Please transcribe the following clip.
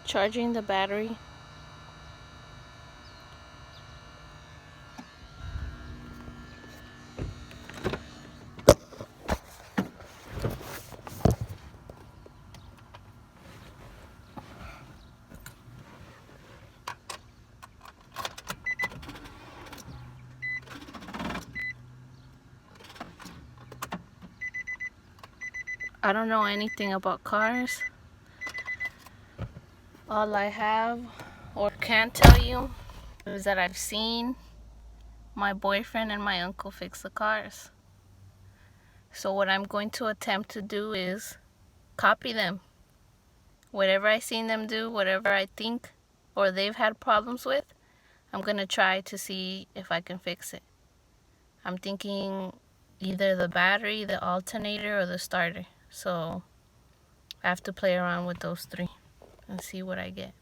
Charging the battery. I don't know anything about cars. All I have or can tell you is that I've seen my boyfriend and my uncle fix the cars. So what I'm going to attempt to do is copy them. Whatever I seen them do, whatever I think or they've had problems with, I'm going to try to see if I can fix it. I'm thinking either the battery, the alternator, or the starter. So I have to play around with those three and see what I get.